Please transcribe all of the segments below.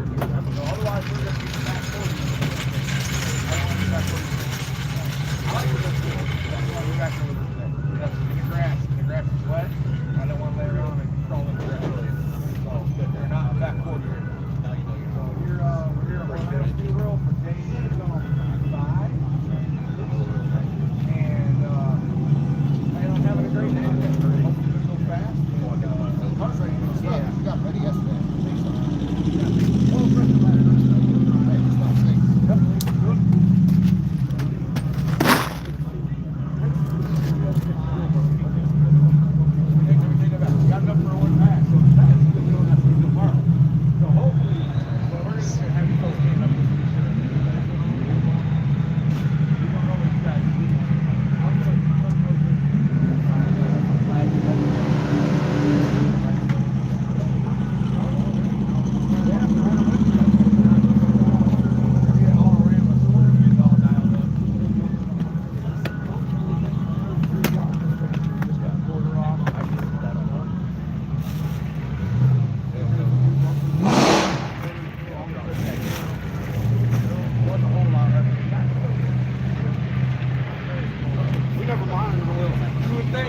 clear. Otherwise, we're going to be back 40. I don't want to be back 40. I like it this cool. That's why we're back over there. That's in the grass. The grass is wet. I don't want to lay around and crawl in the grass. So, but they're not back 40 right now. So, we're here at Orlando Speedway for day 5. And plan on having a great day today. Hopefully, we go fast. Yeah, we got ready yesterday.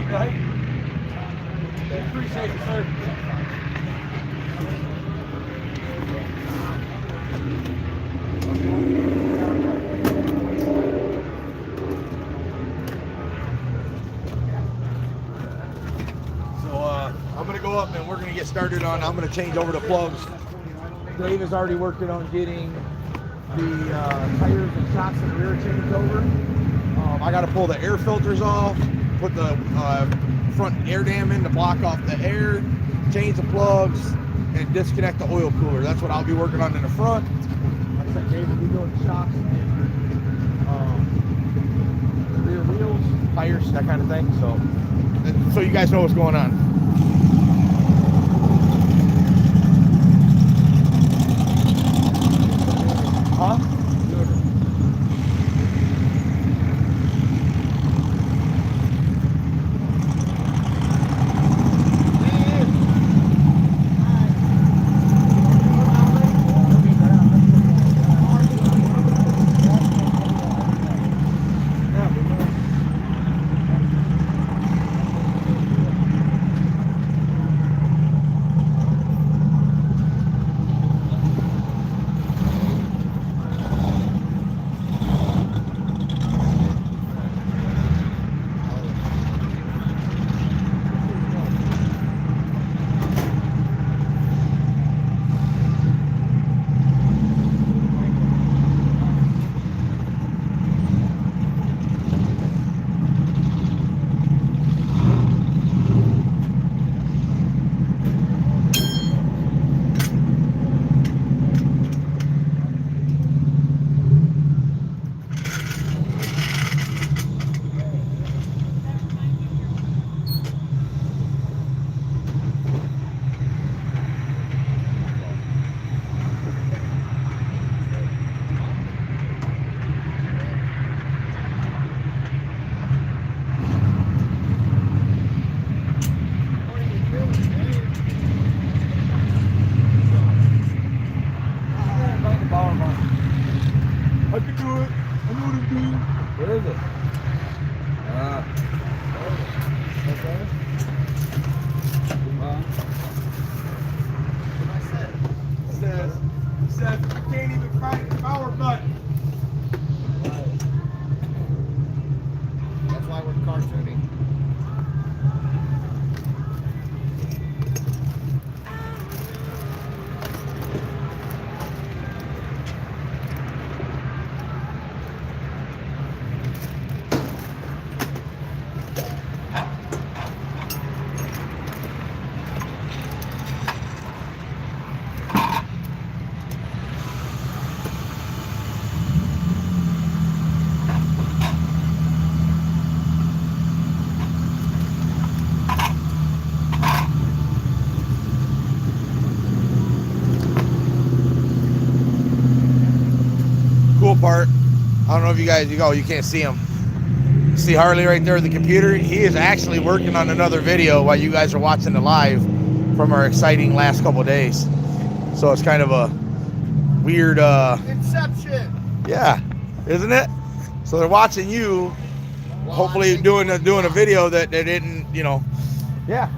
Right? Appreciate it, sir. So I'm going to go up and we're going to get started on, I'm going to change over the plugs. Dave is already working on getting the tires and shocks and rear changed over. I got to pull the air filters off, put the front air dam in to block off the air, change the plugs, and disconnect the oil cooler. That's what I'll be working on in the front. Like I said, Dave will be doing the shocks and rear wheels, tires, that kind of thing. So you guys know what's going on. Huh? I can do it. I know what I'm doing. What is it? Okay. It says, I can't even find the power button. That's why we're cartooning. Part. I don't know if you guys, you can't see him. See Harley right there with the computer? He is actually working on another video while you guys are watching the live from our exciting last couple of days. So it's kind of a weird, Inception. yeah, isn't it? So they're watching you, hopefully doing a video that they didn't, you know. Yeah.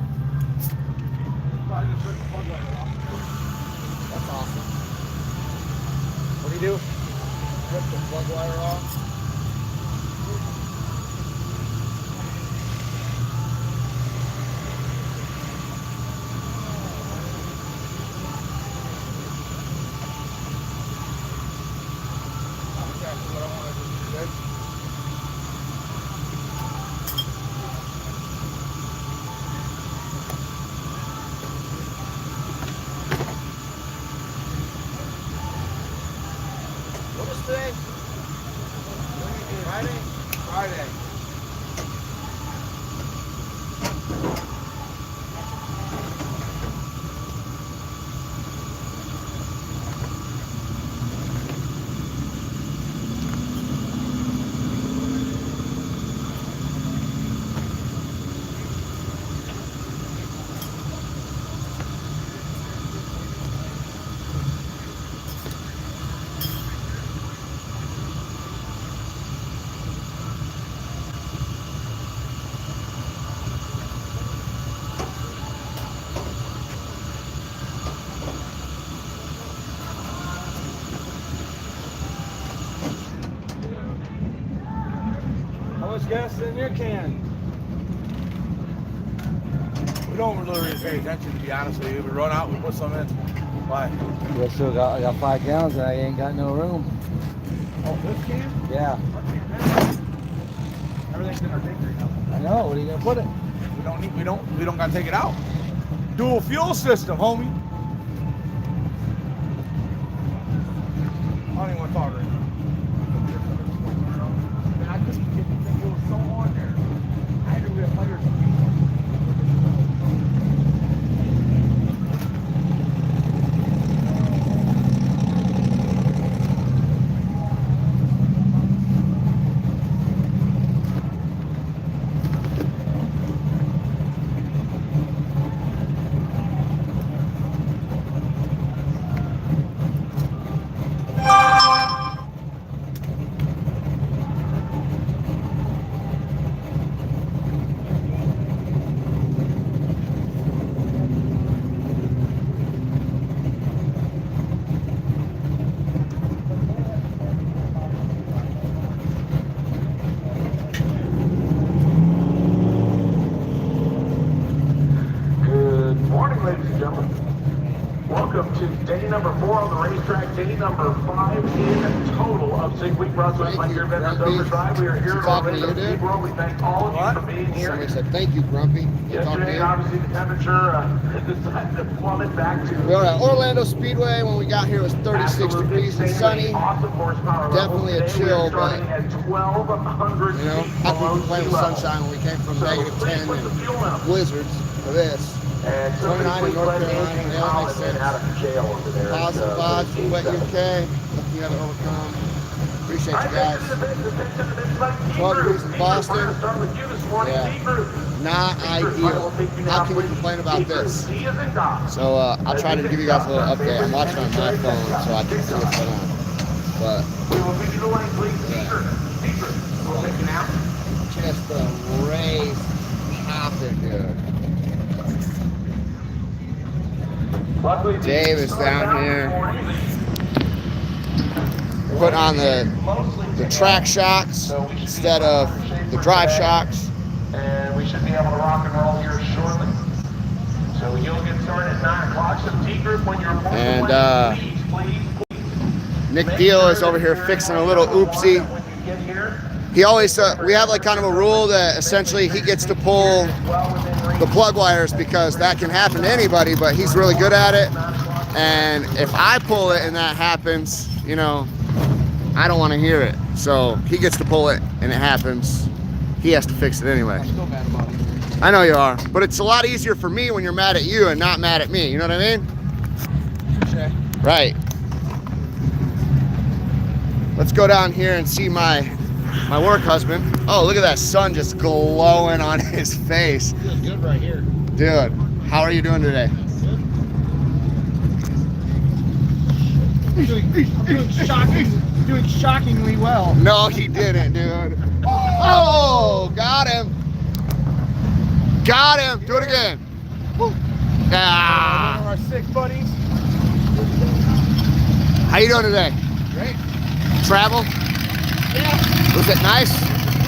That's awesome. What do you do? Rip the plug wire off. What is today? Friday? Friday. How much gas is in your can? We don't really pay attention, to be honest with you. We run out, we put some in. Why? Well, still got, I got 5 gallons and I ain't got no room. Oh, this can? Yeah. Everything's in our tank right now. I know. What are you gonna put it? We don't gotta take it out. Dual fuel system, homie. I don't even want to talk right now. Man, I couldn't get the thing. It was so on there. I had to replace it. Ladies and gentlemen, welcome to day number 4 on the racetrack, day number 5 in total of 6 Week Brunswick Frontier Vendors Overdrive. We are here at Orlando Speedway. We thank all of you for being here. Somebody said, thank you, Grumpy. Yesterday, obviously, the temperature decided to plummet back to... We were at Orlando Speedway. When we got here, it was 36 degrees and sunny. Awesome horsepower Definitely a chill, but, at 1,200 you know, how can we complain with sunshine when we came from -10 and blizzards to this? And 29 in North Carolina, yeah, that makes sense. out of jail over there. Positive vibes from Wet UK. Nothing you haven't overcome. Appreciate you guys. 12 degrees in Boston. Yeah, not ideal. How can we complain about this? So I'll try to give you guys a little update. I'm watching on my phone so I can see what's going on. But yeah, just the race popping, dude. Dave is down here. Put on the track shocks instead of the drive shocks. And we should be able to rock and roll here shortly. So you'll get started at 9 o'clock. So T group, when you're And Nick Deal is over here fixing a little oopsie. He always, we have like kind of a rule that essentially he gets to pull the plug wires because that can happen to anybody, but he's really good at it. And if I pull it and that happens, you know, I don't want to hear it. So he gets to pull it and it happens. He has to fix it anyway. I know you are, but it's a lot easier for me when you're mad at you and not mad at me. You know what I mean? Okay. Right. Let's go down here and see my work husband. Oh, look at that sun just glowing on his face. Feels good right here. Dude, how are you doing today? doing shockingly well. No, he didn't, dude. Oh, got him. Got him. Do it again. One Ah. of our 6 buddies. How you doing today? Great. Travel? Yeah. Was it nice?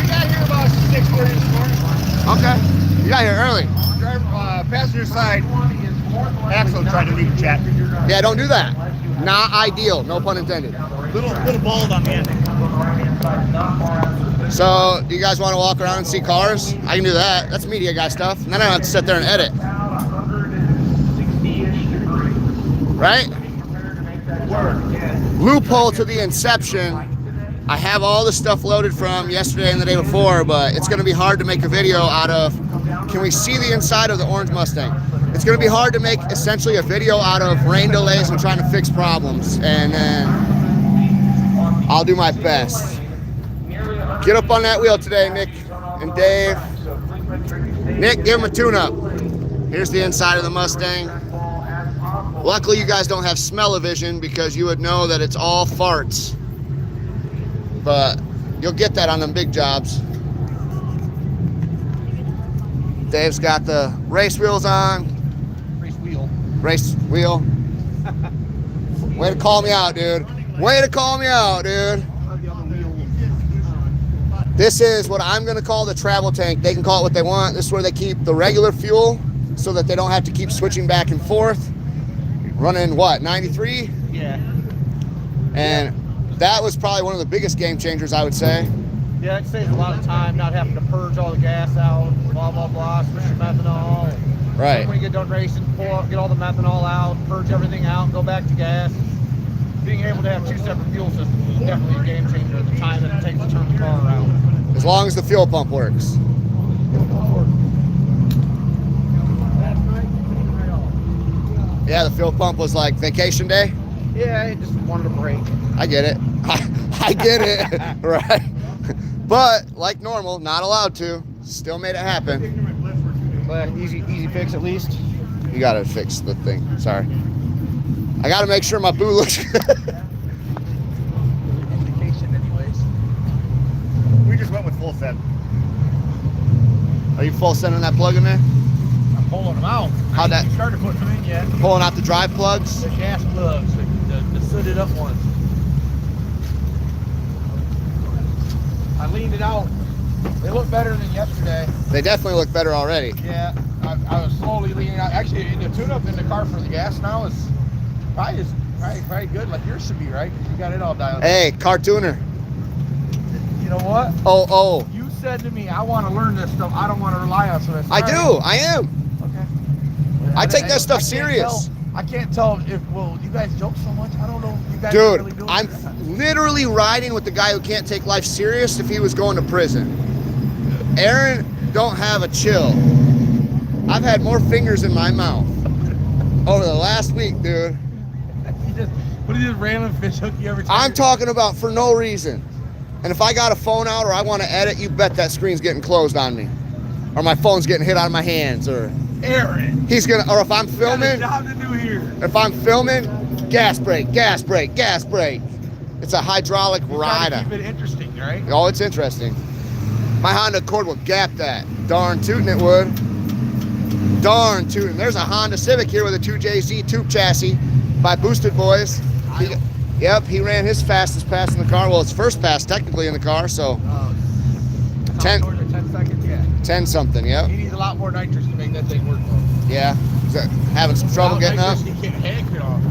We got here about 6:30 this morning. Okay. You got here early. Passenger side axle tried to leave a chat. Yeah, don't do that. Not ideal. No pun intended. Little bald on the end. So, do you guys want to walk around and see cars? I can do that. That's media guy stuff. And then I don't have to sit there and edit. Right? Loophole to the inception. I have all the stuff loaded from yesterday and the day before, but it's going to be hard to make a video out of. Can we see the inside of the orange Mustang? It's going to be hard to make essentially a video out of rain delays and trying to fix problems. And then I'll do my best. Get up on that wheel today, Nick and Dave. Nick, give him a tune-up. Here's the inside of the Mustang. Luckily, you guys don't have smell-o-vision because you would know that it's all farts. But you'll get that on them big jobs. Dave's got the race wheels on. Race wheel. Way to call me out, dude. Way to call me out, dude. This is what I'm going to call the travel tank. They can call it what they want. This is where they keep the regular fuel so that they don't have to keep switching back and forth. Running what, 93? Yeah. And that was probably one of the biggest game changers, I would say. Yeah, it saves a lot of time not having to purge all the gas out, blah, blah, blah, switch your methanol. Right. When you get done racing, pull up, get all the methanol out, purge everything out, go back to gas. Being able to have 2 separate fuel systems is definitely a game changer at the time that it takes to turn the car around. As long as the fuel pump works. Yeah, the fuel pump was like vacation day. Yeah, it just wanted a break. I get it. I get it. Right. But like normal, not allowed to. Still made it happen. But easy fix at least. You gotta fix the thing. Sorry. I gotta make sure my boo looks good. Indication anyways. We just went with full set. Are you full sending that plug in there? I'm pulling them out. How'd that? I haven't started putting them in yet. Pulling out the drive plugs? The gas plugs, the sooted up ones. I leaned it out. They look better than yesterday. They definitely look better already. Yeah, I was slowly leaning out. Actually, the tune-up in the car for the gas now is probably good, like yours should be, right? Because you got it all dialed. Hey, cartooner. You know what? Oh. You said to me, I want to learn this stuff. I don't want to rely on it. I do. I am. Okay. I take that stuff serious. I can't tell if, well, you guys joke so much. I don't know if you guys Dude, really do it. I'm literally riding with the guy who can't take life serious if he was going to prison. Aaron don't have a chill. I've had more fingers in my mouth over the last week, dude. What is this random fish hook you ever I'm talking about for no reason. And if I got a phone out or I want to edit, you bet that screen's getting closed on me. Or my phone's getting hit out of my hands, or Aaron. he's gonna, or if I'm filming, Got a job to do here. if I'm filming, gas brake, gas brake, gas brake. It's a hydraulic rider. Keep it interesting, right? Oh, it's interesting. My Honda Accord will gap that. Darn tootin' it would. Darn tootin'. There's a Honda Civic here with a 2JZ tube chassis by Boosted Boys. Yep, he ran his fastest pass in the car. Well, it's first pass technically in the car, so 10 seconds, yeah. 10 something, yep. He needs a lot more nitrous to make that thing work. Yeah. Is that having some trouble getting up? He can't heck it off.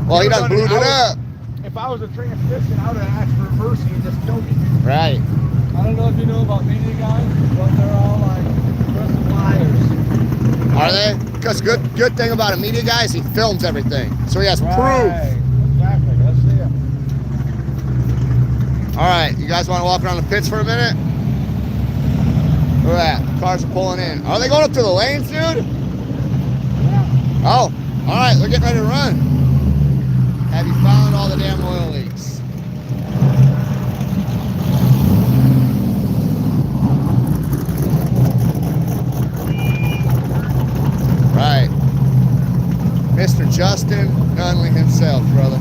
Well, he done blew it up. If I was a transmission, I would have asked for reversing and just killed me. Right. I don't know if you know about media guys, but they're all like aggressive liars. Are they? Because good thing about a media guy is he films everything, so he has proof. Exactly. Let's see it. All right, you guys want to walk around the pits for a minute? Look at that. Cars are pulling in. Are they going up to the lanes, dude? Oh, all right. They're getting ready to run. Have you found all the damn oil leaks? Right. Mr. Justin Nunley himself, brother.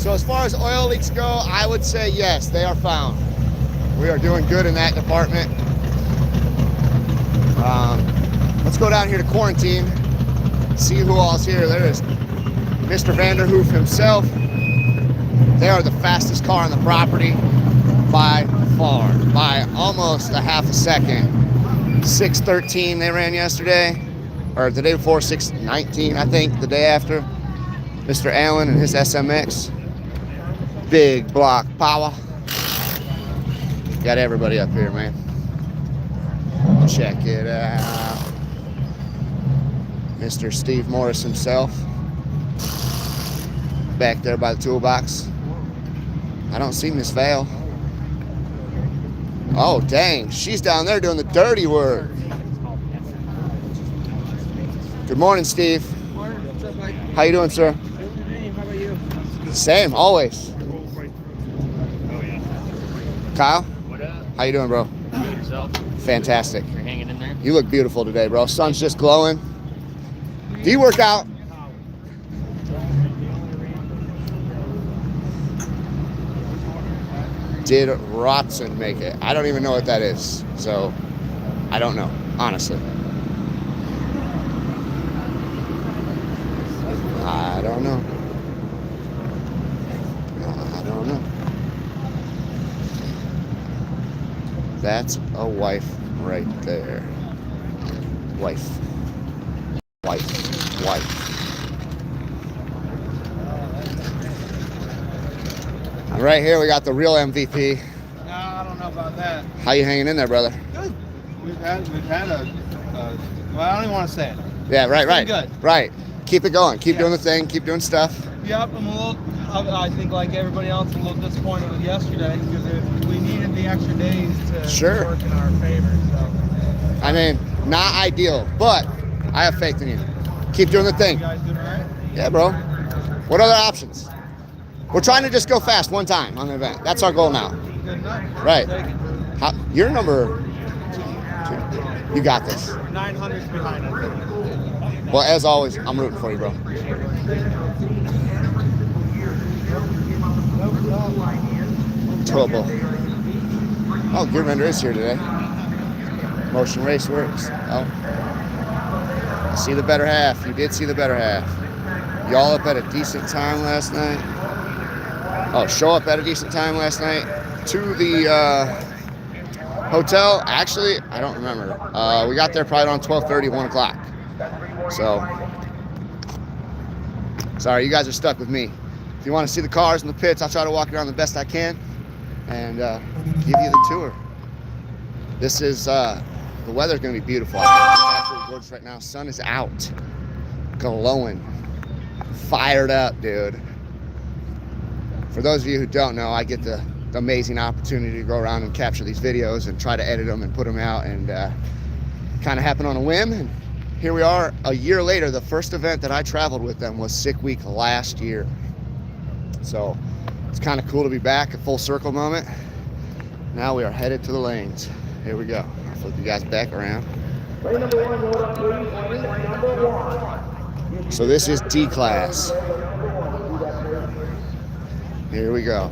So as far as oil leaks go, I would say yes, they are found. We are doing good in that department. Let's go down here to quarantine, see who all's here. There is Mr. Vanderhoof himself. They are the fastest car on the property by far, by almost a half a second. 6:13 they ran yesterday, or the day before, 6:19 I think, the day after. Mr. Allen and his SMX. Big block power. Got everybody up here, man. Check it out. Mr. Steve Morris himself. Back there by the toolbox. I don't see Miss Val. Oh, dang. She's down there doing the dirty work. Good morning, Steve. How you doing, sir? How about you? Same, always. Kyle? What up? How you doing, bro? Yourself? Fantastic. You're hanging in there? You look beautiful today, bro. Sun's just glowing. Do you work out? Did Rotson make it? I don't even know what that is. So, I don't know, honestly. I don't know. I don't know. That's a wife right there. Wife. Wife. Wife. And right here we got the real MVP. No, I don't know about that. How you hanging in there, brother? Good. We've had a well, I don't even want to say it. Yeah, right, It's right. been good. Right. Keep it going. Keep Yeah. doing the thing. Keep doing stuff. Yep, I'm a little. I think like everybody else, I'm a little disappointed with yesterday because we needed the extra days to Sure. work in our favor. So I mean, not ideal, but I have faith in you. Keep doing the you thing. guys doing all right? Yeah, bro. What other options? We're trying to just go fast one time on the event. That's our goal now. Good enough. Right. Take it. How, you're number 2. You got this. 900's behind us. Well, as always, I'm rooting for you, bro. Turbo. Oh, Gear Vendor is here today. Motion Race Works. Oh. I see the better half. You did see the better half. Y'all up at a decent time last night. Oh, show up at a decent time last night to the hotel. Actually, I don't remember. We got there probably around 12:30, 1 o'clock. So, sorry, you guys are stuck with me. If you want to see the cars and the pits, I'll try to walk around the best I can and give you the tour. This is, the weather's going to be beautiful. It's absolutely gorgeous right now. Sun is out. Glowing. Fired up, dude. For those of you who don't know, I get the amazing opportunity to go around and capture these videos and try to edit them and put them out, and kind of happened on a whim. And here we are a year later. The first event that I traveled with them was Sick Week last year. So it's kind of cool to be back, a full circle moment. Now we are headed to the lanes. Here we go. I'll flip you guys back around. So this is D class. Here we go.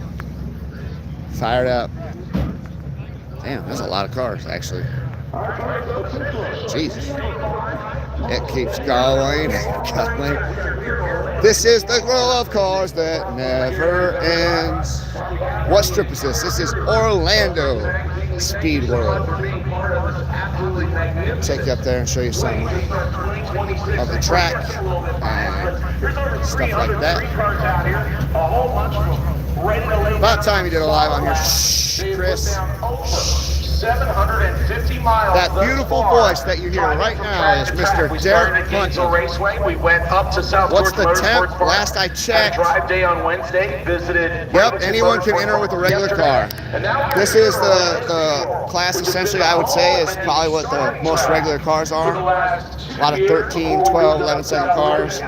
Fired up. Damn, that's a lot of cars, actually. Jesus. It keeps going. This is the row of cars that never ends. What strip is this? This is Orlando Speedway. Take you up there and show you some of the track and stuff like that. About time you did a live on here. Shh, Chris. 750 miles. That beautiful voice that you hear right now is Mr. Derek Bunting. Raceway. We went up to South What's the Georgia temp? Motorsports Park. Last I checked. Drive day on Wednesday. Visited. Yep, anyone can enter with a regular car. This is the class, essentially, I would say, is probably what the most regular cars are. A lot of 13, 12, 11 second cars.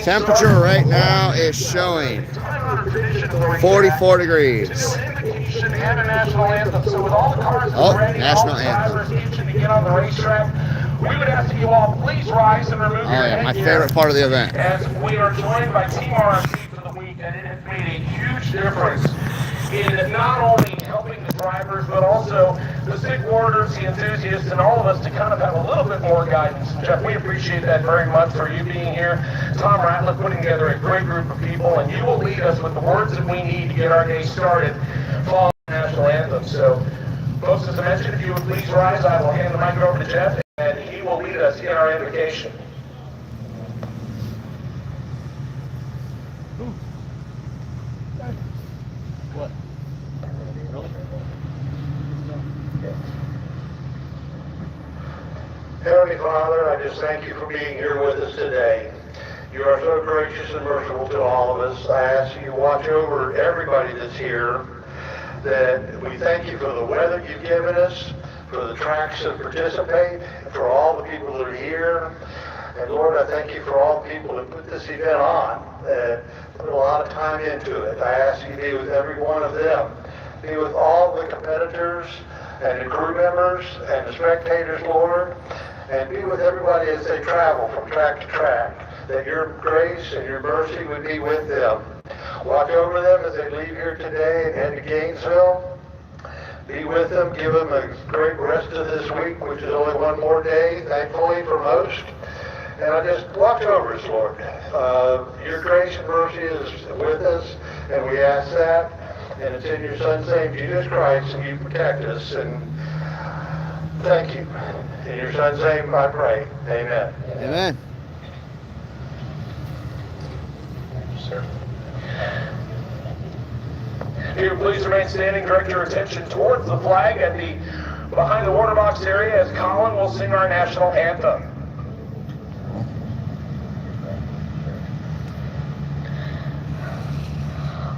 Temperature right now is showing 44 degrees. Oh, national anthem. To get on the racetrack. we would ask that you all please rise and remove your yeah, my headgear, favorite part of the event. as we are joined by Team RMC for the week, and it has made a huge difference in not only helping the drivers, but also the SIG warders, the enthusiasts, and all of us to kind of have a little bit more guidance. Jeff, we appreciate that very much for you being here. Tom Ratliff putting together a great group of people, and you will lead us with the words that we need to get our day started following the national anthem. So, folks, as I mentioned, if you would please rise, I will hand the mic over to Jeff, and he will lead us in our invocation. What? Heavenly Father, I just thank you for being here with us today. You are so gracious and merciful to all of us. I ask you to watch over everybody that's here, that we thank you for the weather you've given us, for the tracks that participate, for all the people that are here. And Lord, I thank you for all the people that put this event on, that put a lot of time into it. I ask you to be with every one of them. Be with all the competitors and the crew members and the spectators, Lord, and be with everybody as they travel from track to track, that your grace and your mercy would be with them. Watch over them as they leave here today and head to Gainesville. Be with them, give them a great rest of this week, which is only one more day, thankfully for most. And I just watch over us, Lord. Your grace and mercy is with us, and we ask that. And it's in your Son's name, Jesus Christ, and you protect us. And thank you. In your Son's name I pray. Amen. Amen. Thank you, sir. If you would please remain standing, direct your attention towards the flag at the behind the water box area as Colin will sing our national anthem.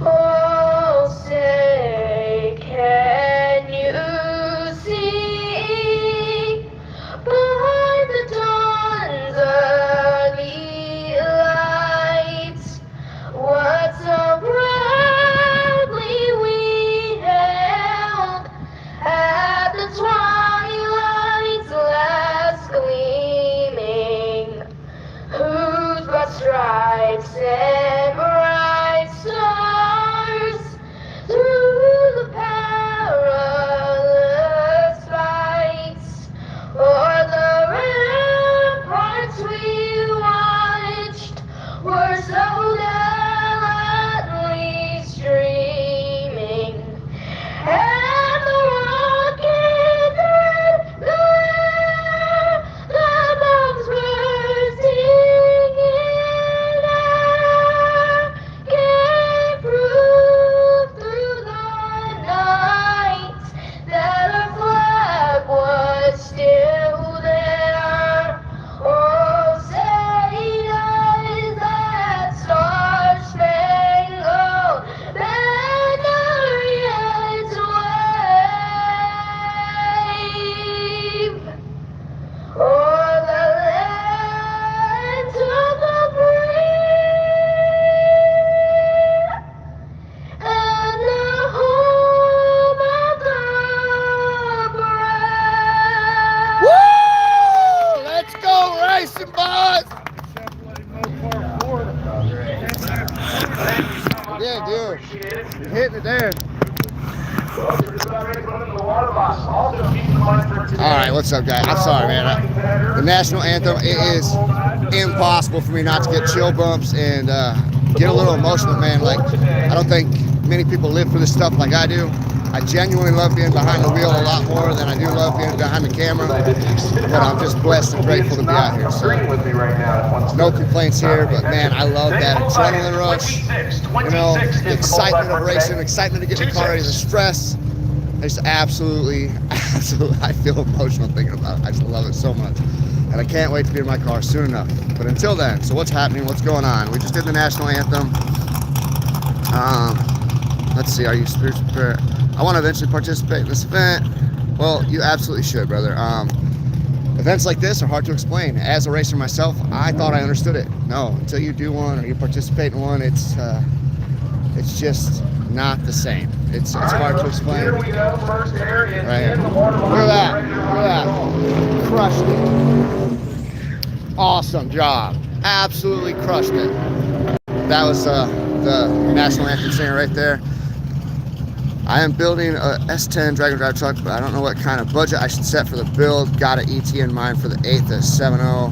Oh, say, can you see by the dawn's early light what so proudly we hailed at the twilight's last gleaming, whose broad stripes and bright stars through the perilous fights o'er the ramparts we watched were so gallantly streaming, and the rocket red glare, the bombs bursting in air, gave proof through the night that our flag was still there. Oh, say does that star-spangled banner yet wave o'er the lands of the brave and the home of the brave? Woo! Let's go racing, boys! Yeah, dude. You're hitting it there. All right, what's up, guys? I'm sorry, man. The national anthem, it is impossible for me not to get chill bumps and get a little emotional, man. Like, I don't think many people live for this stuff like I do. I genuinely love being behind the wheel a lot more than I do love being behind the camera. But I'm just blessed and grateful to be out here. So, no complaints here, but man, I love that adrenaline rush. You know, the excitement of racing, excitement to get in the car ready, the stress. It's absolutely, I feel emotional thinking about it. I just love it so much. And I can't wait to be in my car soon enough. But until then, so what's happening? What's going on? We just did the national anthem. Let's see, are you spiritually prepared? I want to eventually participate in this event. Well, you absolutely should, brother. Events like this are hard to explain. As a racer myself, I thought I understood it. No, until you do one or you participate in one, it's just not the same. It's hard to explain. Here we go, first air is Right here. in the water Look at that. Look at that. Crushed it. Awesome job. Absolutely crushed it. That was the national anthem singer right there. I am building a S10 drag and drive truck, but I don't know what kind of budget I should set for the build. Got an ET in mind for the 8th at 7.0.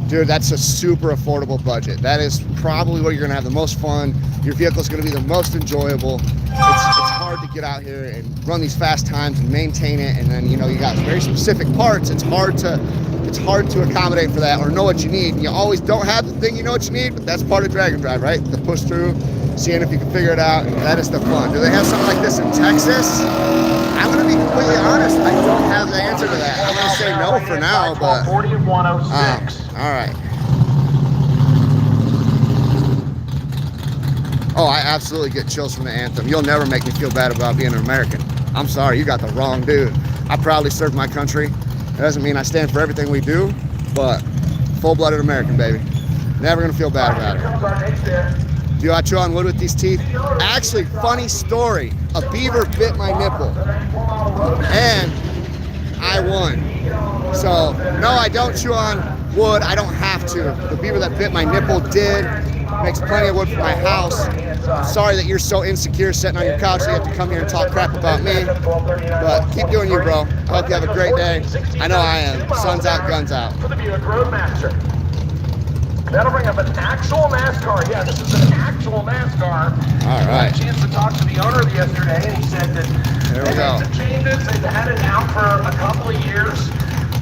Dude, that's a super affordable budget. That is probably where you're gonna have the most fun. Your vehicle's gonna be the most enjoyable. It's hard to get out here and run these fast times and maintain it, and then you got very specific parts. It's hard to accommodate for that or know what you need. You always don't have the thing you know what you need, but that's part of drag and drive, right? The push through, seeing if you can figure it out, and that is the fun. Do they have something like this in Texas? I'm gonna be completely honest, I don't have the answer to that. I'm gonna say no for now, but 40 and 106. all right. Oh, I absolutely get chills from the anthem. You'll never make me feel bad about being an American. I'm sorry, you got the wrong dude. I proudly serve my country. It doesn't mean I stand for everything we do, but full-blooded American, baby. Never gonna feel bad about it. Do I chew on wood with these teeth? Actually, funny story. A beaver bit my nipple, and I won. So, no, I don't chew on wood. I don't have to. The beaver that bit my nipple did. Makes plenty of wood for my house. I'm sorry that you're so insecure sitting on your couch that you have to come here and talk crap about me. But keep doing you, bro. I hope you have a great day. I know I am. Sun's out, guns out. For the Buick Roadmaster. That'll bring up an actual NASCAR. Yeah, this is an actual NASCAR. All right. I had a chance to talk to the owner yesterday, and he said that There we they go. made some changes. They've had it out for a couple of years.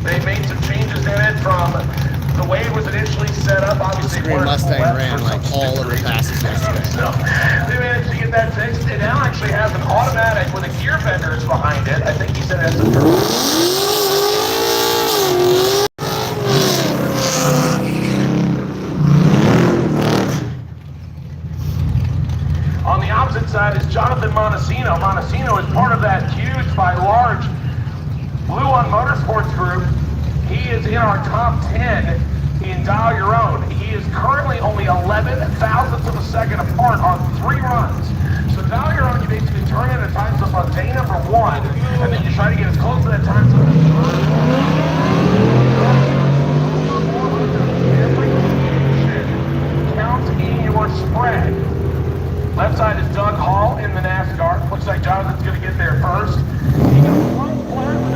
They made some changes in it from the way it was initially set up. Obviously, Green Mustang ran like all of the passes yesterday. So they managed to get that fixed. It now actually has an automatic with a gear benders behind it. I think he said it has a On the opposite side is Jonathan Montesino. Montesino is part of that huge by large Blue on Motorsports group. He is in our top 10 in Dial Your Own. He is currently only 11 thousandths of a second apart on 3 runs. So Dial Your Own, you basically turn in a time slip on day number 1, and then you try to get as close to that time slip as you can. Every deviation counts in your spread. Left side is Doug Hall in the NASCAR. Looks like Jonathan's going to get there first. He got one flat with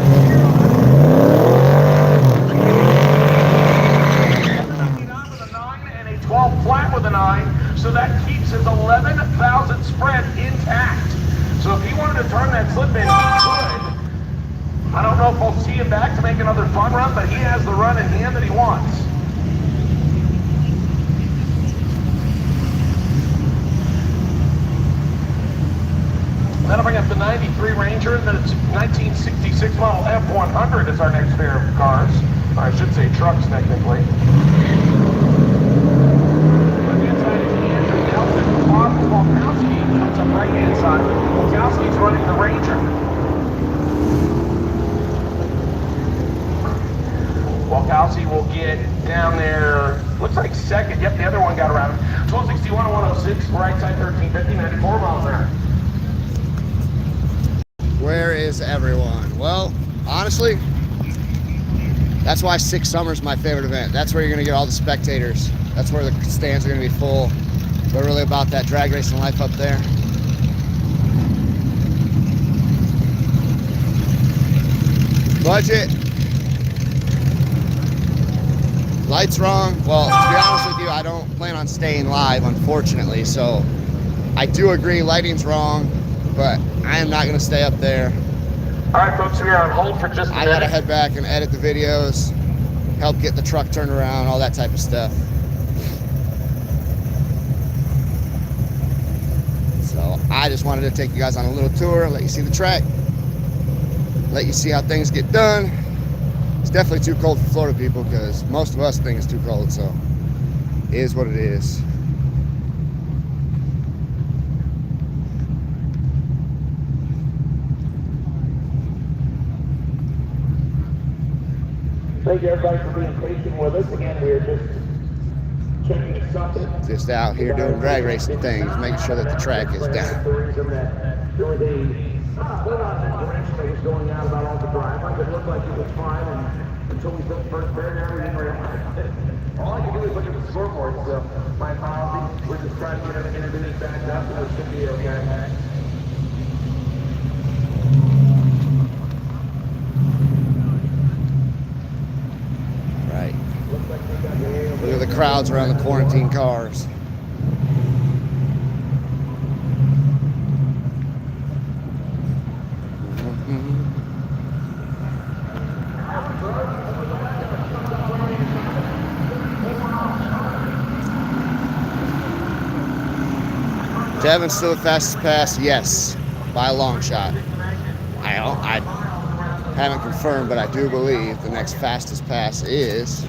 a 9 and a 12 flat with a 9. So that keeps his 11,000 spread intact. So if he wanted to turn that slip in, he could. I don't know if we'll see him back to make another fun run, but he has the run in hand that he wants. That'll bring up the 93 Ranger, and then it's 1966 model F100 is our next pair of cars. Or I should say trucks, technically. Right-hand side is Andrew Nelson. Bob Walkowski comes up right-hand side. Walkowski's running the Ranger. Walkowski will get down there, looks like second. Yep, the other one got around. 1261 and 106, right side 1350, 94 miles an hour. Where is everyone? Well, honestly, that's why Six Summer is my favorite event. That's where you're going to get all the spectators. That's where the stands are going to be full. They're really about that drag racing life up there. Budget. Lights wrong. Well, to be honest with you, I don't plan on staying live, unfortunately. So I do agree lighting's wrong, but I am not going to stay up there. All right, folks, we are on hold for just a minute. I got to head back and edit the videos, help get the truck turned around, all that type of stuff. So I just wanted to take you guys on a little tour, let you see the track, let you see how things get done. It's definitely too cold for Florida people because most of us think it's too cold, so it is what it is. Thank you, everybody, for being patient with us. Again, we are just Just out here doing drag racing things, making sure that the track is down. There was a information that was going out about all the drive. Like it looked like it was fine until we took the first barrier. We didn't realize it. All I could do is look at the scoreboard. So my apologies. We're just trying to get everything backed up, and it should be okay. Right. Look at the crowds around the quarantine cars. Devin's still the fastest pass, yes, by a long shot. I haven't confirmed, but I do believe the next fastest pass is.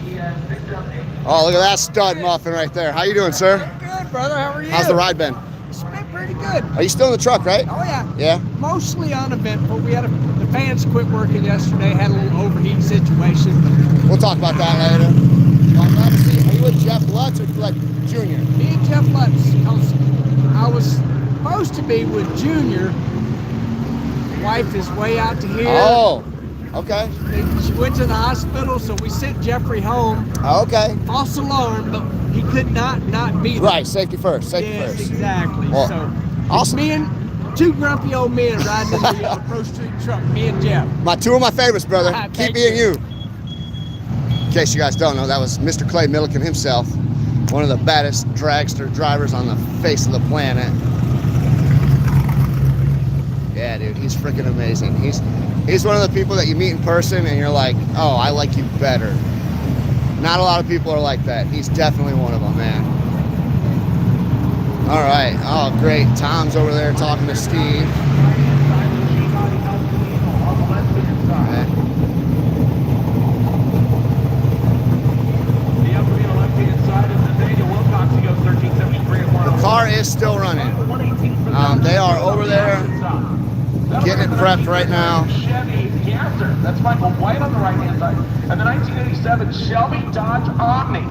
Oh, look at that stud muffin right there. How you doing, sir? Good, brother. How are you? How's the ride been? It's been pretty good. Are you still in the truck, right? Oh yeah. Yeah. Mostly uneventful. We had the fans quit working yesterday. Had a little overheat situation. We'll talk about that later. I'm glad to see. Are you with Jeff Lutz or like Junior? Me and Jeff Lutz. I was supposed to be with Junior. Wife is way out to here. Oh, okay. She went to the hospital, so we sent Jeffrey home. Okay. False alarm, but he could not be there. Right, safety first. Safety Yes, first. exactly. Well, So awesome. me and two grumpy old men riding in the Pro Street truck. Me and Jeff. Two of my favorites, brother. Thank Keep being you. you. In case you guys don't know, that was Mr. Clay Milliken himself, one of the baddest dragster drivers on the face of the planet. Yeah, dude, he's freaking amazing. He's one of the people that you meet in person and you're like, oh, I like you better. Not a lot of people are like that. He's definitely one of them, man. All right. Oh, great. Tom's over there talking to Steve. The car is still running. They are over there getting it prepped right now. Chevy Gasser. That's Michael White on the right-hand side. And the 1987 Shelby Dodge Omni.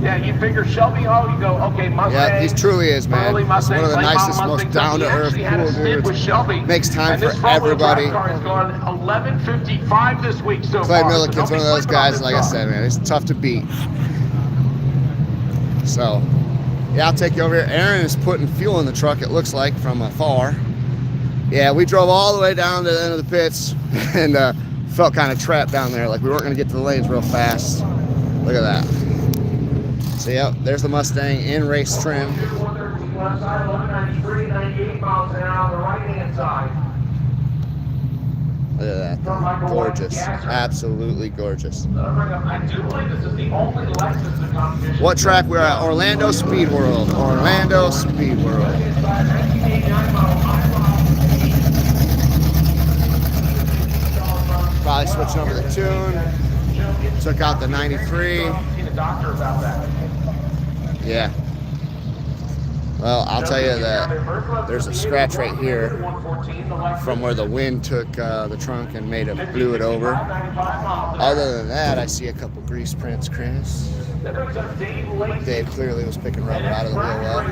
Yeah, you figure Shelby, oh, you go, okay, Mustang. Yeah, he truly is, man. Early He's one Mustang, of the late model nicest, most Mustang, down-to-earth, he actually had a cool stint with dudes. Shelby. Makes time And for this front-wheel drive everybody. car has gone 11:55 this week so Clay far. Milliken's one of those guys, like I said, man, he's tough to beat. So, yeah, I'll take you over here. Aaron is putting fuel in the truck, it looks like, from afar. Yeah, we drove all the way down to the end of the pits and felt kind of trapped down there, like we weren't going to get to the lanes real fast. Look at that. So, yep, there's the Mustang in race trim. 93, 98 miles an hour on the right-hand side. Look at that. Gorgeous. Absolutely gorgeous. I do believe this is the only Lexus in competition. What track we're at? Orlando Speed World. Orlando Speed World. Probably switching over the tune. Took out the 93. Yeah. Well, I'll tell you that there's a scratch right here from where the wind took the trunk and blew it over. Other than that, I see a couple grease prints, Chris. Dave clearly was picking rubber out of the wheel well.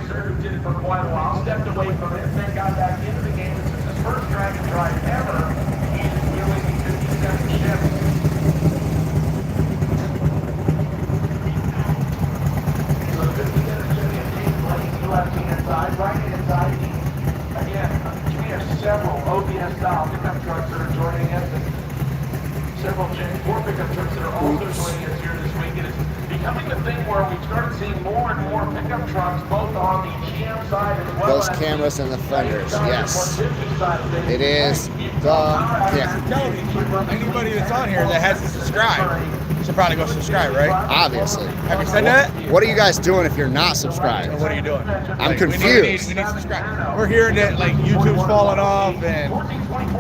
Stepped away from it, then got back into the game. This is his first drag and drive ever. He's wheeling the 57 Chevy. Left-hand side, right-hand side. Again, we have several OBS-style pickup trucks that are joining us, and several more pickup trucks that are also joining us here this week. It is becoming a thing where we started seeing more and more pickup trucks, both on the GM side as well Those as cameras and the fenders, yes. the It is Anybody that's on here that hasn't subscribed should probably go subscribe, right? obviously. Have you said that? What are you guys doing if you're not subscribed? What are you doing? I'm We need confused. subscribe. We're hearing that like YouTube's falling off and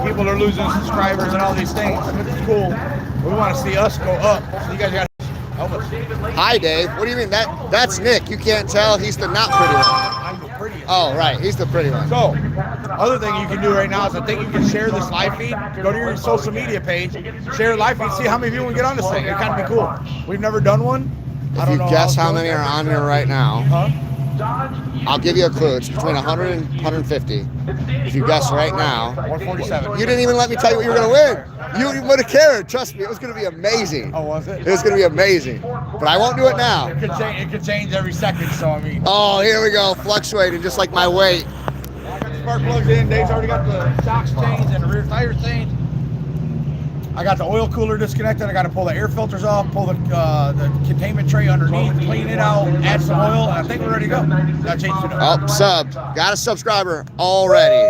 people are losing subscribers and all these things, which is cool. We want to see us go up. So you guys got to help us. Hi, Dave. What do you mean? That's Nick. You can't tell. He's the not pretty one. I'm the prettiest. Oh, right. He's the pretty one. So, other thing you can do right now is I think you can share this live feed. Go to your social media page, share the live feed, see how many people can get on this thing. It kind of be cool. We've never done one, If you guess how many are on here right now, Huh? I'll give you a clue. It's between 100 and 150. If you guess right now, 147. you didn't even let me tell you what you were going to win. You would have cared. Trust me, it was going to be amazing. Oh, was it? It was going to be amazing. But I won't do it now. It could change every second, so I mean. Oh, here we go. Fluctuating just like my weight. I got the spark plugs in. Dave's already got the shocks changed and the rear tires changed. I got the oil cooler disconnected. I got to pull the air filters off, pull the containment tray underneath, clean it out, add some oil, and I think we're ready to go. Got to change it up. Oh, subbed. Got a subscriber already.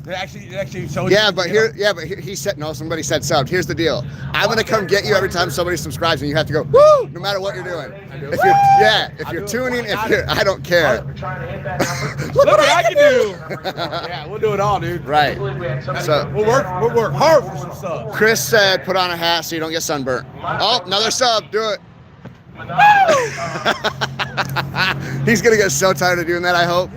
It actually showed Yeah, you, but you know? he said, no, somebody said subbed. Here's the deal. I'm going to come get you every time somebody subscribes and you have to go, woo, no matter what you're doing. If you're tuning, I don't care. Look what I can do. Yeah, we'll do it all, dude. Right. So We'll work hard for some stuff. Chris said, put on a hat so you don't get sunburnt. Oh, another sub. Do it. He's going to get so tired of doing that, I hope.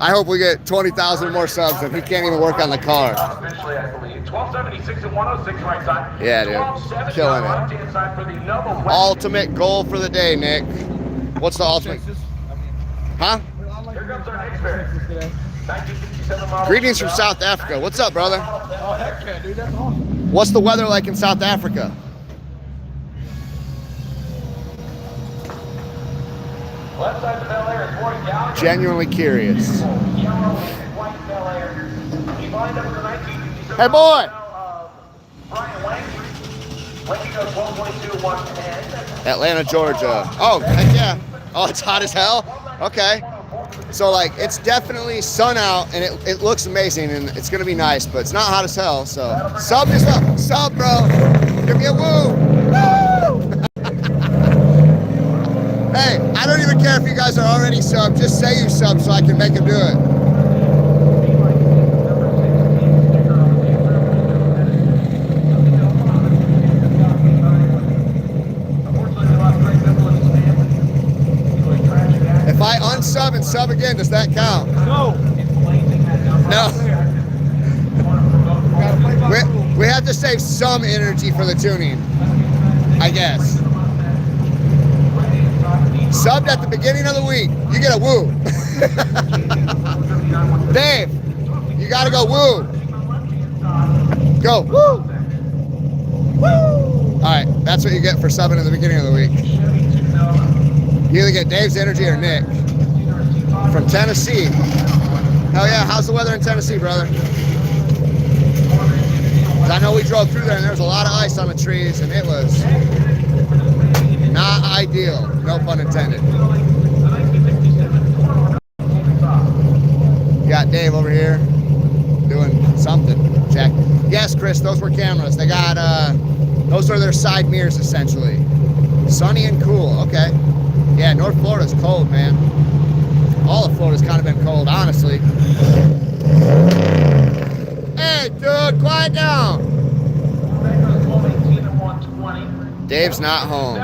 I hope we get 20,000 more subs and he can't even work on the car. Officially, I believe. 1276 and 106 right side. Yeah, dude. 1270 Killing on it. left-hand side for the Nova West. Ultimate goal for the day, Nick. What's the ultimate? Huh? Here comes our next pair. 1967 model. Greetings from South Africa. What's up, brother? Oh, heck yeah, dude. That's awesome. What's the weather like in South Africa? Left side of Bel Air is Roy Gallagher. Genuinely curious. Yellow and white Bel Air. He lined up with the 1957 Hey, boy. Brian Langley. Langley goes 1222 110. Atlanta, Georgia. Oh, heck yeah. Oh, it's hot as hell? Okay. So, like, it's definitely sun out, and it looks amazing, and it's going to be nice, but it's not hot as hell, so. Sub yourself. Sub, bro. Give me a woo. Woo! Hey, I don't even care if you guys are already subbed. Just say you sub so I can make them do it. If I unsub and sub again, does that count? No. No. We have to save some energy for the tuning, I guess. Subbed at the beginning of the week, you get a woo. Dave, you gotta go woo. Go woo. Woo. All right, that's what you get for subbing at the beginning of the week. You either get Dave's energy or Nick from Tennessee. Hell yeah, how's the weather in Tennessee, brother? 'Cause I know we drove through there and there was a lot of ice on the trees and it was not ideal, no pun intended. You got Dave over here doing something. Check. Yes, Chris, those were cameras. They got, those are their side mirrors essentially. Sunny and cool, okay. Yeah, North Florida's cold, man. All of Florida's kind of been cold, honestly. Hey, dude, quiet down. Dave's not home.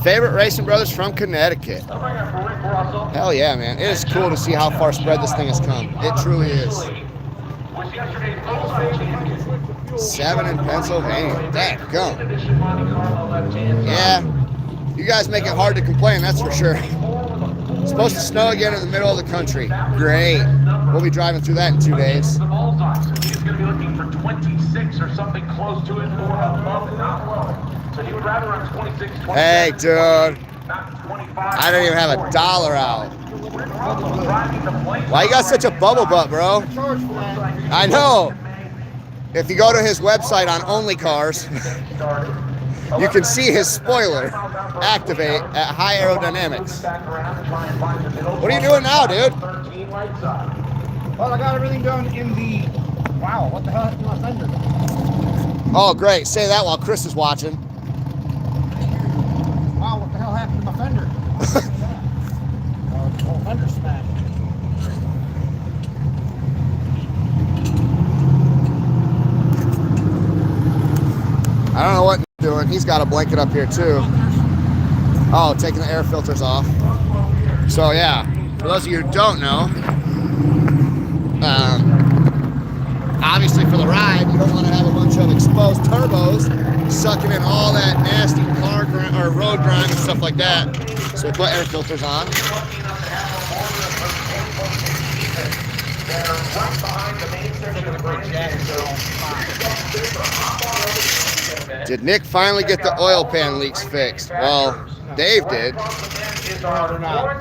Favorite racing brothers from Connecticut. Hell yeah, man. It is cool to see how far spread this thing has come. It truly is. 7 in Pennsylvania. Damn, go. Yeah. You guys make it hard to complain, that's for sure. It's supposed to snow again in the middle of the country. Great. We'll be driving through that in 2 days. He's going to be looking for 26 or something close to it or above it, not below it. So he would rather run 26, 27. Hey, dude. Not 25. I don't even have $1 out. Why you got such a bubble butt, bro? I know. If you go to his website on Only Cars, you can see his spoiler activate at high aerodynamics. What are you doing now, dude? Well, I got everything done in the. Wow, what the hell happened to my fender? Oh, great. Say that while Chris is watching. Wow, what the hell happened to my fender? The whole fender smashed. I don't know what he's doing. He's got a blanket up here, too. Oh, taking the air filters off. So, yeah, for those of you who don't know, obviously for the ride, you don't want to have a bunch of exposed turbos sucking in all that nasty car ground or road grime and stuff like that. So we put air filters on. Did Nick finally get the oil pan leaks fixed? Well, Dave did.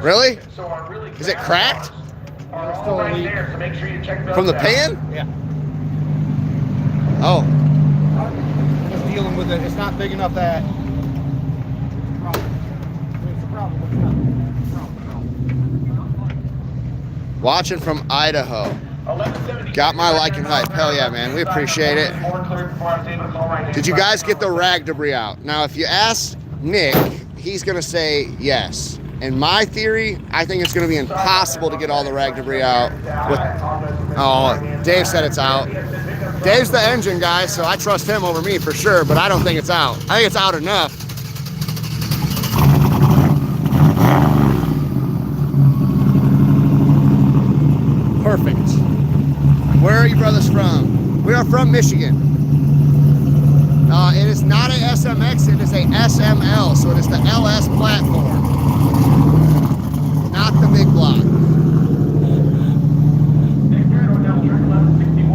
Really? Is it cracked? Still a leak. From the pan? Yeah. Oh, Just dealing with it. It's not big enough that. watching from Idaho. Got my like and hype. Hell yeah, man. We appreciate it. Did you guys get the rag debris out? Now, if you ask Nick, he's going to say yes. In my theory, I think it's going to be impossible to get all the rag debris out. Oh, Dave said it's out. Dave's the engine guy, so I trust him over me for sure, but I don't think it's out. I think it's out enough. Perfect. Where are you brothers from? We are from Michigan. It is not a SMX, it is a SML, so it is the LS platform, not the big block.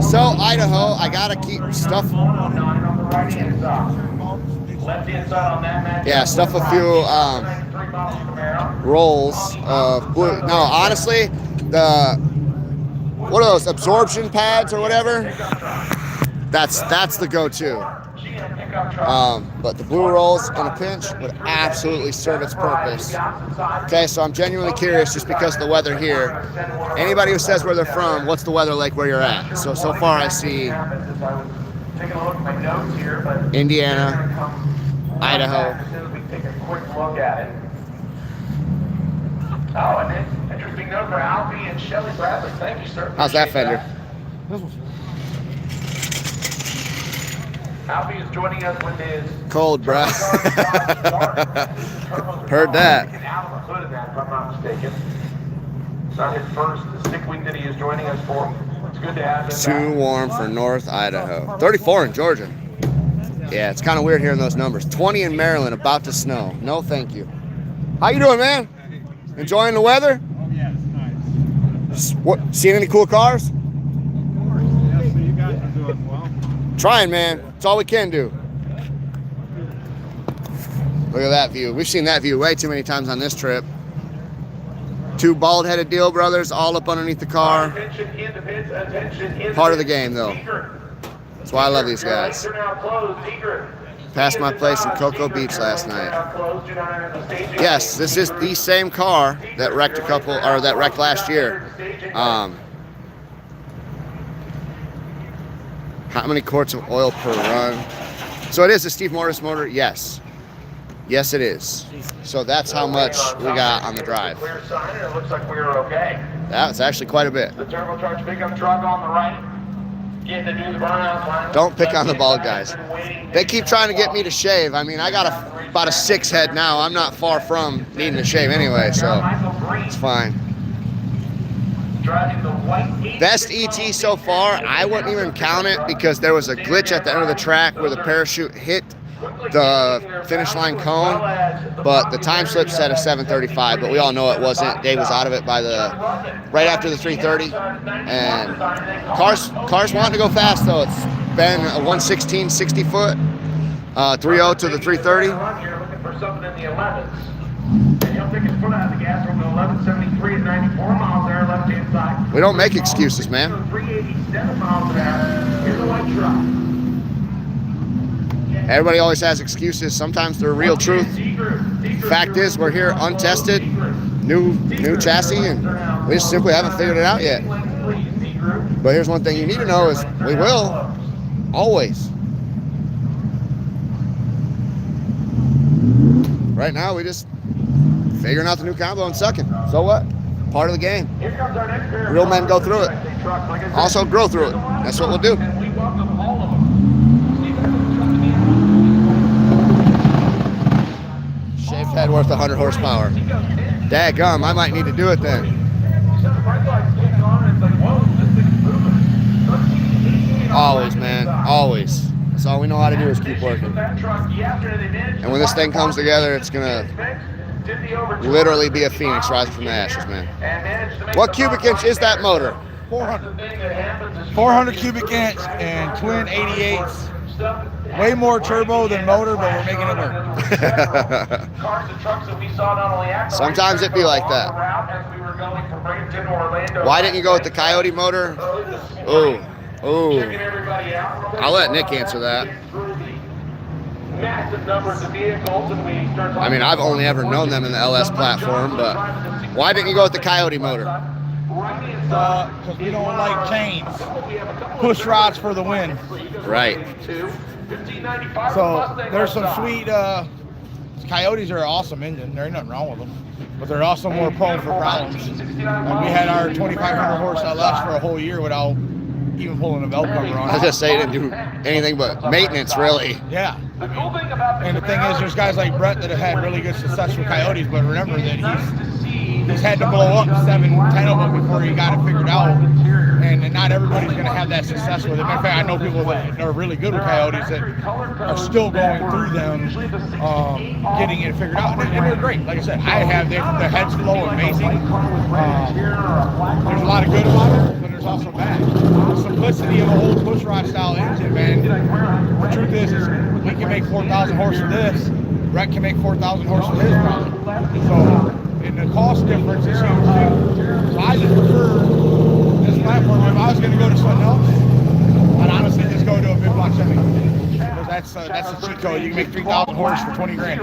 So Idaho, I gotta keep stuff. Yeah, stuff a few rolls of blue. No, honestly, what are those, absorption pads or whatever? That's the go-to. But the blue rolls in a pinch would absolutely serve its purpose. Okay, so I'm genuinely curious just because of the weather here. Anybody who says where they're from, what's the weather like where you're at? So far I see Indiana, Idaho. Take a quick look at it. Oh, and then interesting note for Alfie and Shelly Bradley. Thank you, sir. How's that fender? Alfie is joining us with his Cold, bruh. Heard that. Out of the hood of that, if I'm not mistaken. It's not his first stick week that he is joining us for. It's good to have him. Too warm for North Idaho. 34 in Georgia. Yeah, it's kind of weird hearing those numbers. 20 in Maryland, about to snow. No, thank you. How you doing, man? Enjoying the weather? Oh, yeah, it's nice. What? Seeing any cool cars? Of course. Yeah, so you guys are doing well. Trying, man. It's all we can do. Look at that view. We've seen that view way too many times on this trip. Two bald-headed deal brothers all up underneath the car. Part of the game, though. That's why I love these guys. Passed my place in Cocoa Beach last night. Yes, this is the same car that wrecked that wrecked last year. How many quarts of oil per run? So it is a Steve Morris motor? Yes. Yes, it is. So that's how much we got on the drive. Clear sign, and it looks like we're okay. That's actually quite a bit. The turbocharged pickup truck on the right. Getting to do the burnout line. Don't pick on the bald guys. They keep trying to get me to shave. I mean, I got about a 6 head now. I'm not far from needing to shave anyway, so it's fine. Best ET so far, I wouldn't even count it because there was a glitch at the end of the track where the parachute hit the finish line cone, but the time slip said a 7:35, but we all know it wasn't. Dave was out of it by right after the 3:30, and cars wanting to go fast though. It's been a 116 60 foot 3.0 to the 3:30. You're looking for something in the 11s. And he'll pick his foot out of the gas from the 1173 at 94 miles an hour left-hand side. We don't make excuses, man. 387 miles an hour. Here's a white truck. Everybody always has excuses. Sometimes they're real truth. Fact is, we're here untested, new chassis, and we just simply haven't figured it out yet. But here's one thing you need to know is we will, always. Right now, we just figuring out the new combo and sucking. So what? Part of the game. Real men go through it. Also grow through it. That's what we'll do. Shaved head worth 100 horsepower. Daggum, I might need to do it then. Always, man. Always. That's all we know how to do is keep working. And when this thing comes together, it's gonna literally be a phoenix rising from the ashes, man. What cubic inch is that motor? 400. 400 cubic inch and twin 88s. Way more turbo than motor, but we're making it work. Sometimes it be like that. Why didn't you go with the Coyote motor? Oh, oh. I'll let Nick answer that. I mean, I've only ever known them in the LS platform, but why didn't you go with the Coyote motor? Because we don't like chains. Push rods for the win. Right. So there's some sweet Coyotes are an awesome engine. There ain't nothing wrong with them, but they're also more prone for problems. Like we had our 2,500 horse LS for a whole year without even pulling a belt cover on I was it. just saying, didn't do anything but maintenance, really. Yeah. I mean, and the thing is, there's guys like Brett that have had really good success with Coyotes, but remember that he's had to blow up 7, 10 of them before he got it figured out. And not everybody's going to have that success with it. In fact, I know people that are really good with Coyotes that are still going through them, getting it figured out. And they're great. Like I said, I have their heads flow amazing. There's a lot of good about it, but there's also bad. The simplicity of a whole pushrod style engine, man. The truth is we can make 4,000 horse with this. Brett can make 4,000 horse with his probably. So, and the cost difference is huge too. So I just prefer this platform. If I was going to go to something else, I'd honestly just go to a big block Chevy. Because that's a cheat code. You can make 3,000 horse for 20 grand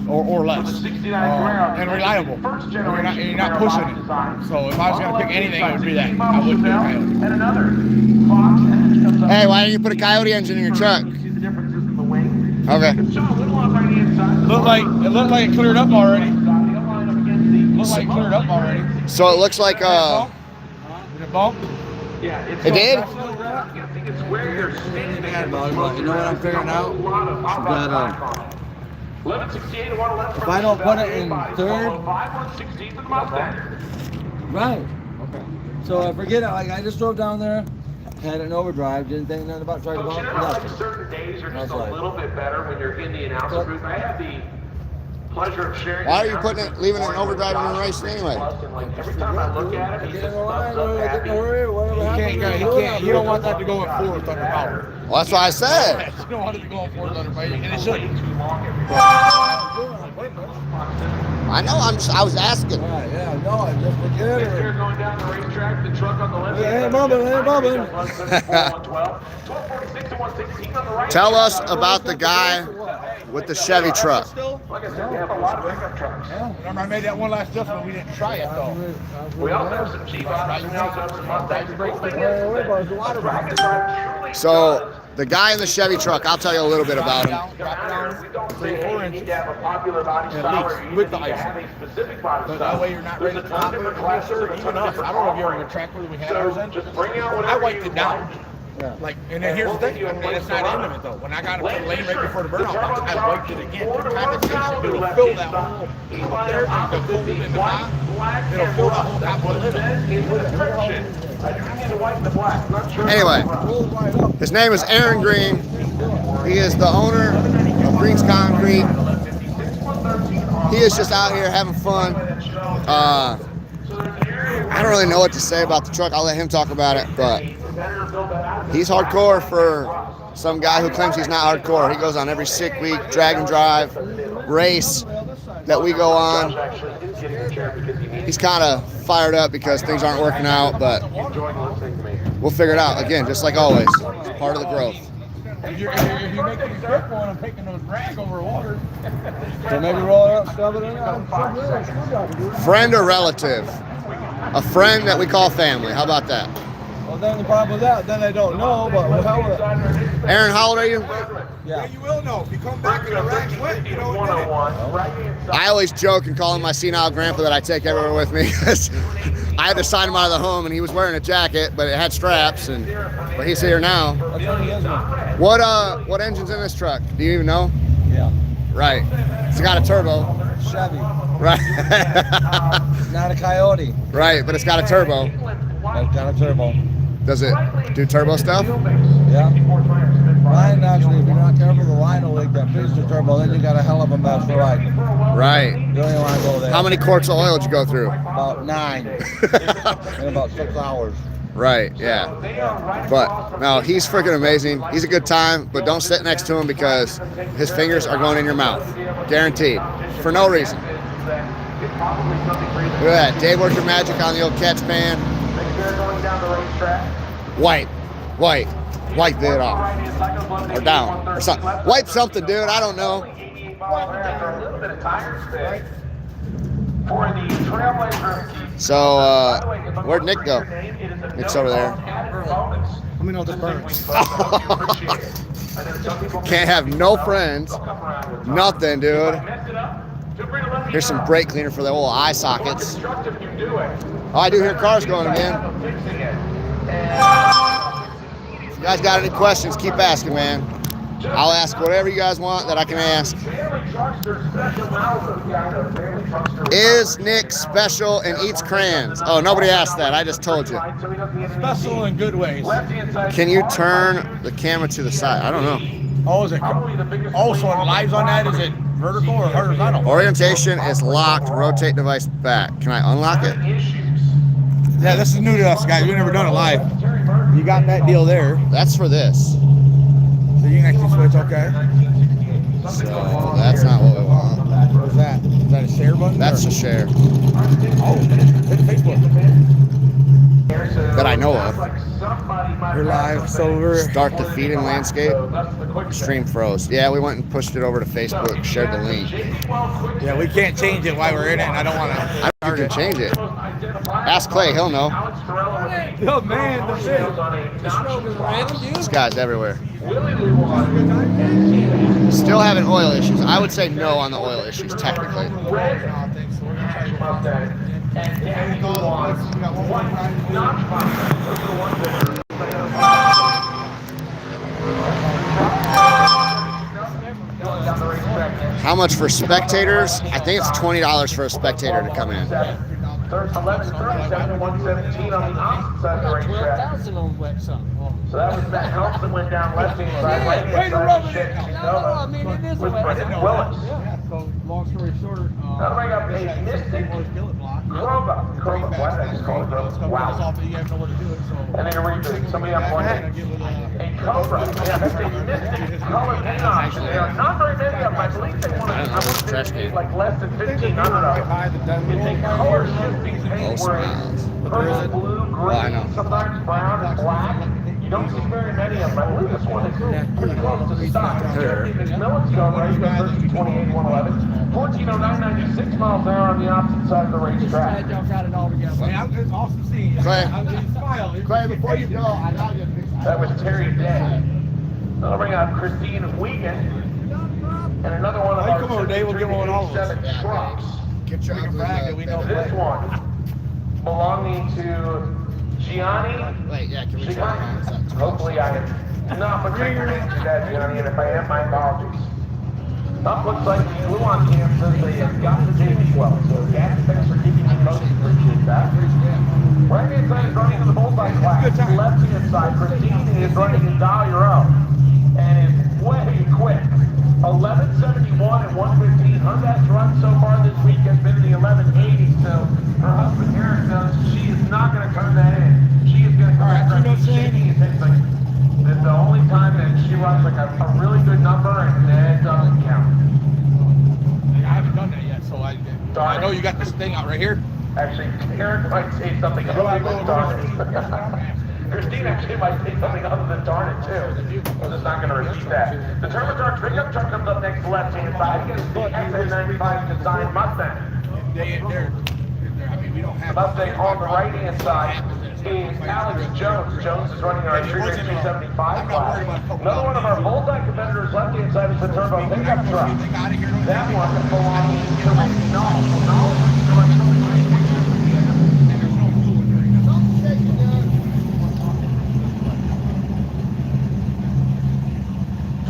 or less. And reliable. You're not pushing it. So if I was going to pick anything, it would be that. I wouldn't do a Coyote. Hey, why didn't you put a Coyote engine in your truck? Okay. It looked like it cleared up already. So it looks like Did it bump? it did? You know what I'm figuring out? That if I don't put it in third, right? Okay. So I forget it. Like I just drove down there, had an overdrive, didn't think nothing about trying to bump. Nothing. Certain days are just a little bit better when you're in the announcer booth. I had the pleasure of sharing. Why are you leaving it in overdrive in the race anyway? Every time I look at it, he just thumbs up at me. You don't want that to go at 4th under power. Well, that's what I said. You don't want it to go at 4th under power, and it shouldn't. I know. I was asking. Right, yeah, no, I just forget If you're it. going down the racetrack, the truck on the left. It ain't bumping, it ain't bumping. 1246 and 116 on the right. Tell us about the guy with the Chevy truck. Like I said, we have a lot of pickup trucks. Remember, I made that one last difference. We didn't try it though. We also have some Jeep options. We also have some Mustangs. The cool thing is, So the guy in the Chevy truck, I'll tell you a little bit about him. we don't say, hey, you need to have a popular body style or you with need the to ice. have a specific body But style. that way you're not ready to There's a ton of different classes. There's a ton of different I don't know if you're on offerings. the track where we had ours So in. just bring out I whatever wiped you it down. want. Like, and then here's the thing, I mean, it's not into it though. When I got it put lane right before the burnout box, I wiped it again. Every time it takes it, it'll fill that hole up there, and the cold in the bottom, it'll fill that whole top of the lid. Anyway, his name is Aaron Green. He is the owner of Green's Concrete. He is just out here having fun. I don't really know what to say about the truck. I'll let him talk about it, but he's hardcore for some guy who claims he's not hardcore. He goes on every sick week, drag and drive, race that we go on. He's kind of fired up because things aren't working out, but we'll figure it out. Again, just like always, it's part of the growth. If you make me grip one, I'm taking those drag over water. So maybe roll it up, shove it in. Friend or relative? A friend that we call family. How about that? Well, then the problem with that, then they don't know, but well, hell with it. Aaron, how old are you? Yeah. You will know. If you come back in the rack wet, you know what I always joke and call him my senile grandpa that I take everywhere with me because I had to sign him out of the home and he was wearing a jacket, but it had straps, but he's here now. That's what he is, man. What engine's in this truck? Do you even know? Yeah. Right. It's got a turbo. Chevy. Right. Not a Coyote. Right, but it's got a turbo. It's got a turbo. Does it do turbo stuff? Yeah. Line actually, if you're not careful, the line will leak that piston turbo. Then you got a hell of a mess for like. Right. You don't even want to go there. How many quarts of oil did you go through? About 9 in about 6 hours. Right, yeah. But no, he's freaking amazing. He's a good time, but don't sit next to him because his fingers are going in your mouth. Guaranteed. For no reason. Look at that. Dave worked your magic on the old catch pan. Wipe it off. Or down. Or something. Wipe something, dude. I don't know. So, where'd Nick go? Nick's over there. Let me know if this burns. Can't have no friends. Nothing, dude. Here's some brake cleaner for the old eye sockets. Oh, I do hear cars going again. If you guys got any questions, keep asking, man. I'll ask whatever you guys want that I can ask. Is Nick special and eats crayons? Oh, nobody asked that. I just told you. Special in good ways. Can you turn the camera to the side? I don't know. Oh, is it? Oh, so it lives on that? Is it vertical or horizontal? Orientation is locked. Rotate device back. Can I unlock it? Yeah, this is new to us, guys. We've never done it live. You got that deal there. That's for this. So you can actually switch, okay. So that's not what we want. What's that? Is that a share button? That's a share Oh, hit Facebook. that I know of. You're live, Silver. Start the feeding landscape. Stream froze. Yeah, we went and pushed it over to Facebook, shared the link. Yeah, we can't change it while we're in it, and I don't want to. I don't think you can change it. Ask Clay, he'll know. Oh, man, the shit. This guy's everywhere. Still having oil issues. I would say no on the oil issues, technically. How much for spectators? I think it's $20 for a spectator to come in. 11:37 to 117 on the opposite side of the racetrack. 12,000 on wet sun. So that was that help that went down left hand side, right hand side. I mean, it is a With wet Brendan sun. Willis. Yeah, so long story short, Now to bring up a Mystic Kroba. Why did I just call it Kroba? Wow. And then a repeat. Somebody up one hand. A Cobra. Yeah, that's a Mystic color paint option. There are not very many of them. I believe they want to, I want to say like less than 1,500 of them. It's a color shifting paint where it's purple, blue, green, sometimes brown and black. You don't see very many of them. I believe this one is pretty close to the stock. It's Milestone right here, 1328-111. 1409.96 miles an hour on the opposite side of the racetrack. glad y'all got it all together. Hey, it's awesome seeing you. Clay. Clay, before you go, I got you. That was Terry Day. I'll bring out Christine Wiegand and another one of Hey, our come on, Dave, we'll get one of those. 7 trucks. Get your Brag that we know. This one belonging to Gianni. Wait, yeah, can we try Gianni. Hopefully I am not butchering your name to that, Gianni, and if I am, my apologies. Up looks like the blue on cam says they have got the Davey well. So Gavin, thanks for keeping me posted. Appreciate that. Right hand side is running in the bullseye class. Left hand side, Christine is running in Dial Your Own. And is way quick. 1171 and 115. Her best run so far this week has been the 1180. So her husband Eric knows she is not going to turn that in. She is going to come back and shaking and things like this is the only time that she runs like a really good number and it doesn't count. I haven't done that yet, so I know you got this thing out right here. Actually, Eric might say something other than darn it. Christine actually might say something other than darn it too. I'm just not going to repeat that. The Turbocharged pickup truck comes up next left-hand side. It's the XN95 design Mustang. The Mustang on the right-hand side is Alex Jones. Jones is running our Trigger 275 class. Another one of our multi competitors left-hand side is the Turbo pickup truck. That one belongs to Null. Null is going to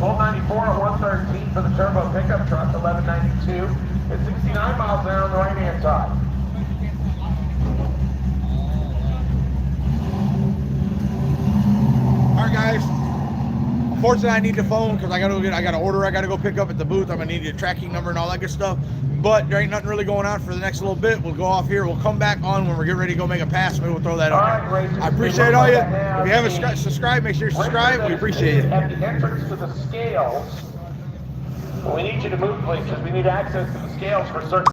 1294 at 113 for the turbo pickup truck, 1192. It's 69 miles an hour on the right-hand side. All right, guys. unfortunately, I need to phone because I got an order I got to go pick up at the booth. I'm gonna need a tracking number and all that good stuff. But there ain't nothing really going on for the next little bit. We'll go off here. We'll come back on when we're getting ready to go make a pass. Maybe we'll throw that on there. I appreciate all you. If you haven't subscribed, make sure you subscribe. We appreciate it. At the entrance to the scales, we need you to move, please, because we need access to the scales for certain.